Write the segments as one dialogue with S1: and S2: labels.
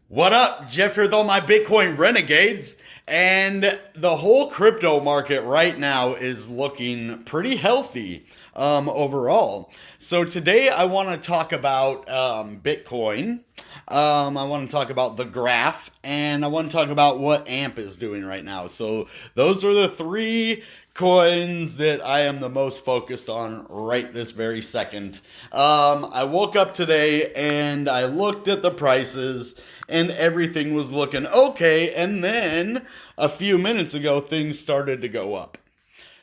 S1: What up? Jeff here with all my Bitcoin Renegades. And the whole crypto market right now is looking pretty healthy overall. So today I want to talk about Bitcoin. I want to talk about the graph, and I want to talk about what AMP is doing right now. So those are the three coins that I am the most focused on right this very second. I woke up today and I looked at the prices and everything was looking okay. And then a few minutes ago, things started to go up.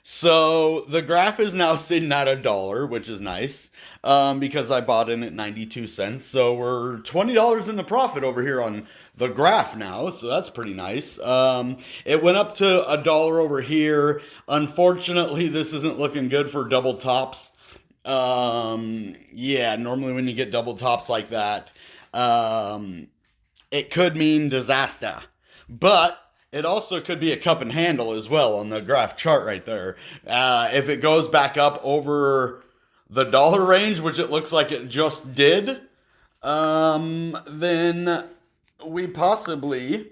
S1: So the graph is now sitting at $1, which is nice, because I bought in at 92 cents. So we're $20 in the profit over here on the graph now. So that's pretty nice. It went up to $1 over here. Unfortunately, this isn't looking good for double tops. Yeah, normally when you get double tops like that, it could mean disaster. But it also could be a cup and handle as well on the graph chart right there. If it goes back up over the dollar range, which it looks like it just did, then we possibly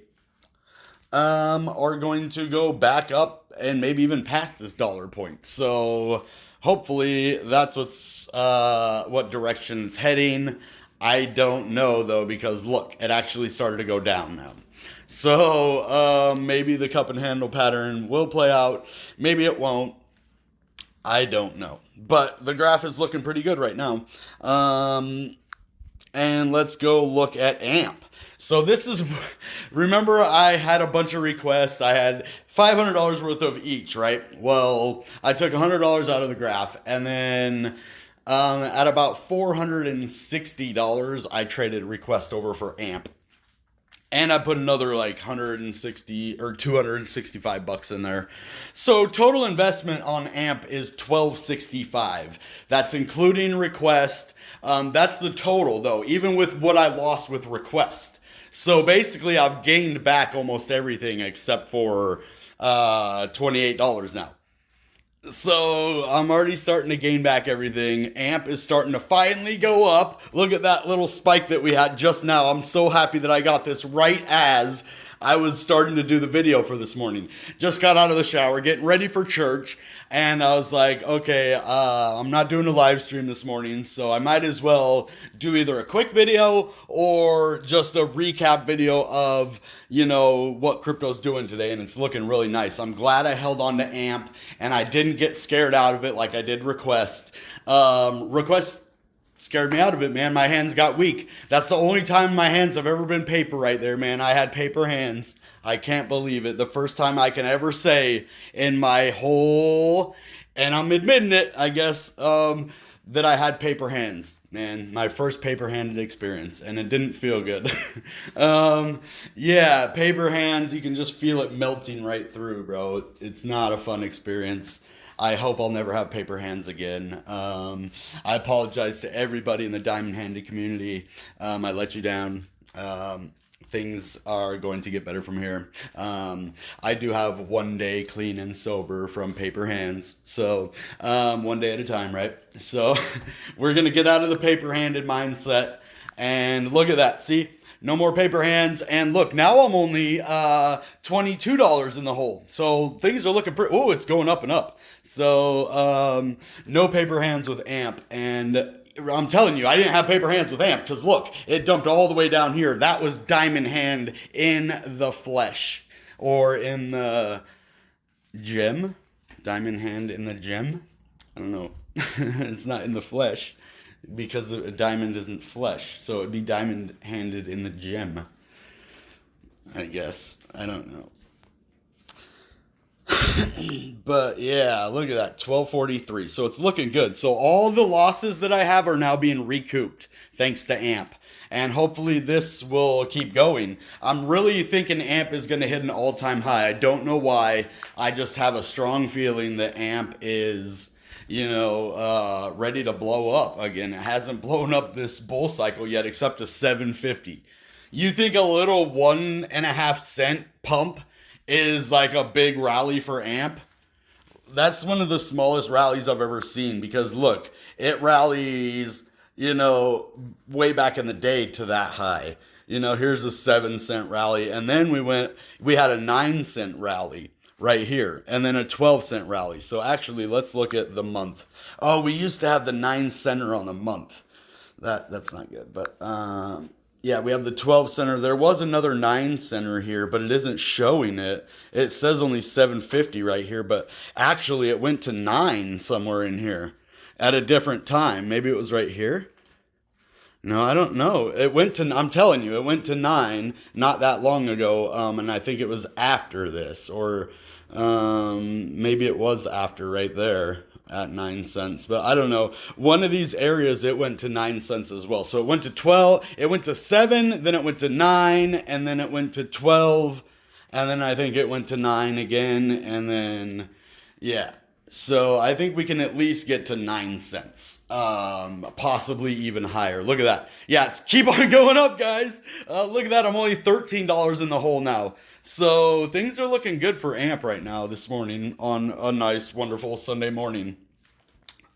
S1: are going to go back up and maybe even past this dollar point. So hopefully that's what direction it's heading. I don't know though, because look, it actually started to go down now. So maybe the cup and handle pattern will play out. Maybe it won't. I don't know. But the graph is looking pretty good right now. And let's go look at AMP. So this is, remember I had a bunch of requests. I had $500 worth of each, right? Well, I took $100 out of the graph, and then at about $460, I traded request over for AMP. And I put another like 160 or 265 bucks in there. So total investment on AMP is 1265. That's including request. That's the total though, even with what I lost with request. So basically I've gained back almost everything except for $28 now. So I'm already starting to gain back everything. AMP is starting to finally go up. Look at that little spike that we had just now. I'm so happy that I got this right as I was starting to do the video for this morning. Just got out of the shower, getting ready for church, and I was like, okay, I'm not doing a live stream this morning, so I might as well do either a quick video or just a recap video of, what crypto's doing today, and it's looking really nice. I'm glad I held on to AMP, and I didn't get scared out of it like I did Request. Request scared me out of it, man. My hands got weak. That's the only time my hands have ever been paper right there, man. I had paper hands. I can't believe it. The first time I can ever say in my whole, and I'm admitting it, I guess, that I had paper hands, man. My first paper-handed experience, and it didn't feel good. Yeah, paper hands, you can just feel it melting right through, bro. It's not a fun experience. I hope I'll never have paper hands again. I apologize to everybody in the diamond-handed community. I let you down. Things are going to get better from here. I do have one day clean and sober from paper hands. So, one day at a time, right? So, we're going to get out of the paper-handed mindset. And look at that. See? No more paper hands. And look, now I'm only $22 in the hole. So things are looking pretty... Oh, it's going up and up. So no paper hands with AMP. And I'm telling you, I didn't have paper hands with AMP. Because look, it dumped all the way down here. That was diamond hand in the flesh. Or in the gem. Diamond hand in the gem. I don't know. It's not in the flesh. Because a diamond isn't flesh. So it'd be diamond-handed in the gem. I guess. I don't know. But yeah, look at that. 1243. So it's looking good. So all the losses that I have are now being recouped. Thanks to AMP. And hopefully this will keep going. I'm really thinking AMP is going to hit an all-time high. I don't know why. I just have a strong feeling that AMP is... ready to blow up again. It hasn't blown up this bull cycle yet, except to 750. You think a little 1.5 cent pump is like a big rally for AMP? That's one of the smallest rallies I've ever seen, because look, it rallies, way back in the day to that high. Here's a 7 cent rally. And then we had a 9 cent rally right here, and then a 12 cent rally. So actually, let's look at the month. Oh, we used to have the 9 center on the month. That's not good, but yeah, we have the 12 center. There was another 9 center here, but it isn't showing it. It says only 750 right here, but actually it went to 9 somewhere in here at a different time. Maybe it was right here. No, I don't know. I'm telling you, it went to 9 not that long ago, and I think it was after this, or maybe it was after right there at 9 cents, but I don't know. One of these areas, it went to 9 cents as well. So it went to 12, it went to 7, then it went to 9, and then it went to 12, and then I think it went to 9 again, and then, yeah. So I think we can at least get to 9 cents, possibly even higher. Look at that. Yeah, it's keep on going up, guys. Look at that. I'm only $13 in the hole now. So things are looking good for AMP right now this morning on a nice, wonderful Sunday morning.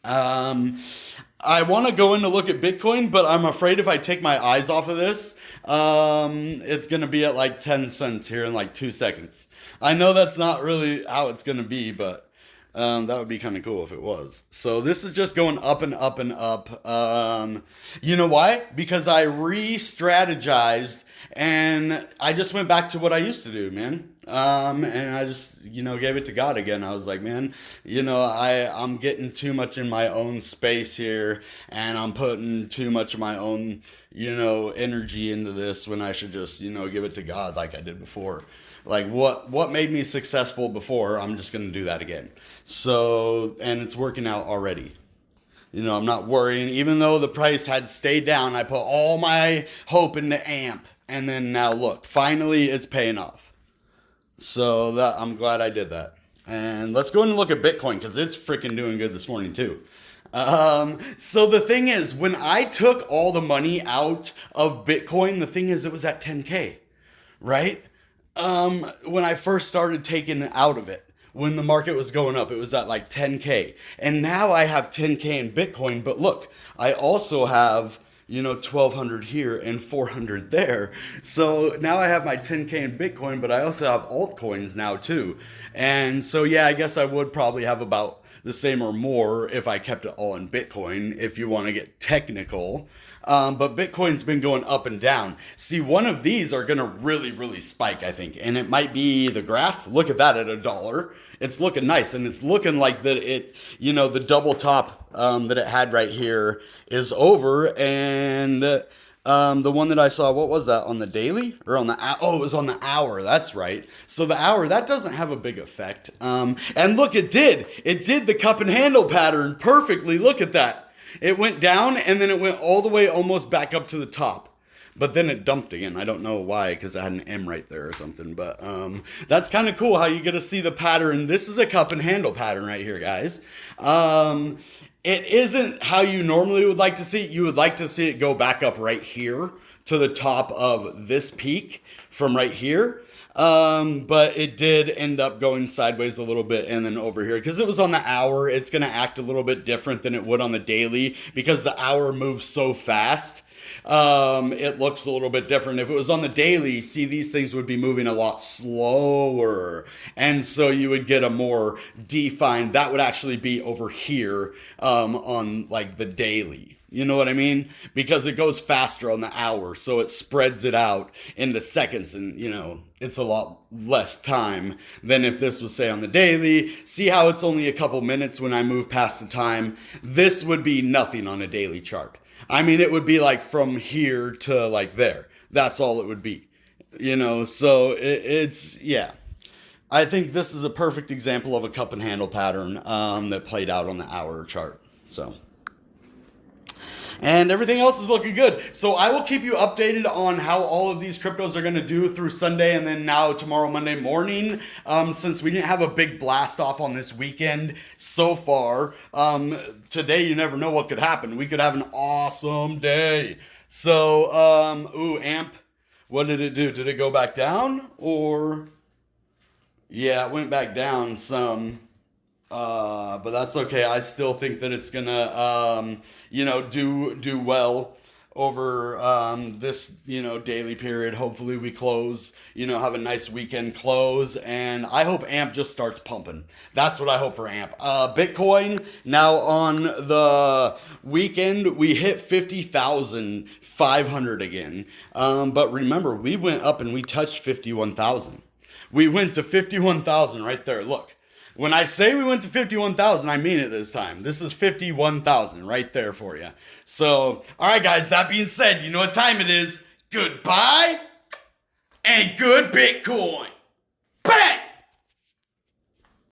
S1: I want to go in to look at Bitcoin, but I'm afraid if I take my eyes off of this, it's going to be at like 10 cents here in like 2 seconds. I know that's not really how it's going to be, but that would be kind of cool if it was. So this is just going up and up and up. You know why? Because I re-strategized and I just went back to what I used to do, man. And I just, gave it to God again. I was like, man, I'm getting too much in my own space here, and I'm putting too much of my own, energy into this when I should just, give it to God like I did before. Like what made me successful before, I'm just going to do that again. So, and it's working out already. I'm not worrying. Even though the price had stayed down, I put all my hope into AMP. And then now look, finally it's paying off. So I'm glad I did that. And let's go in and look at Bitcoin because it's freaking doing good this morning too. So the thing is, when I took all the money out of Bitcoin, the thing is it was at 10K, right? When I first started taking out of it, when the market was going up, it was at like 10K. And now I have 10K in Bitcoin, but look, I also have 1,200 here and 400 there. So now I have my 10K in Bitcoin, but I also have altcoins now too. And so, yeah, I guess I would probably have about the same or more if I kept it all in Bitcoin, if you want to get technical. But Bitcoin's been going up and down. See, one of these are going to really, really spike, I think. And it might be the graph. Look at that at $1. It's looking nice. And it's looking like that it, the double top that it had right here is over. And the one that I saw, what was that, on the daily? Or on the, it was on the hour. That's right. So the hour, that doesn't have a big effect. And look, it did. It did the cup and handle pattern perfectly. Look at that. It went down and then it went all the way almost back up to the top. But then it dumped again. I don't know why, because I had an M right there or something. But that's kind of cool how you get to see the pattern. This is a cup and handle pattern right here, guys. It isn't how you normally would like to see it. You would like to see it go back up right here to the top of this peak from right here. But it did end up going sideways a little bit and then over here because it was on the hour. It's going to act a little bit different than it would on the daily because the hour moves so fast. It looks a little bit different. If it was on the daily, see, these things would be moving a lot slower. And so you would get a more defined, that would actually be over here, on like the daily. You know what I mean? Because it goes faster on the hour, so it spreads it out into seconds, and it's a lot less time than if this was, say, on the daily. See how it's only a couple minutes when I move past the time? This would be nothing on a daily chart. I mean, it would be like from here to like there. That's all it would be. So it's, yeah. I think this is a perfect example of a cup and handle pattern that played out on the hour chart. So, and everything else is looking good. So I will keep you updated on how all of these cryptos are going to do through Sunday and then now tomorrow, Monday morning. Since we didn't have a big blast off on this weekend so far, today you never know what could happen. We could have an awesome day. So, AMP, what did it do? Did it go back down? Or, yeah, it went back down some. But that's okay. I still think that it's gonna, do well. over this, daily period. Hopefully we close, have a nice weekend close, and I hope AMP just starts pumping. That's what I hope for AMP. Bitcoin, now on the weekend, we hit 50,500 again. But remember, we went up and we touched 51,000. We went to 51,000 right there. Look. When I say we went to 51,000, I mean it this time. This is 51,000 right there for you. So, all right, guys, that being said, you know what time it is. Goodbye and good Bitcoin. Bang!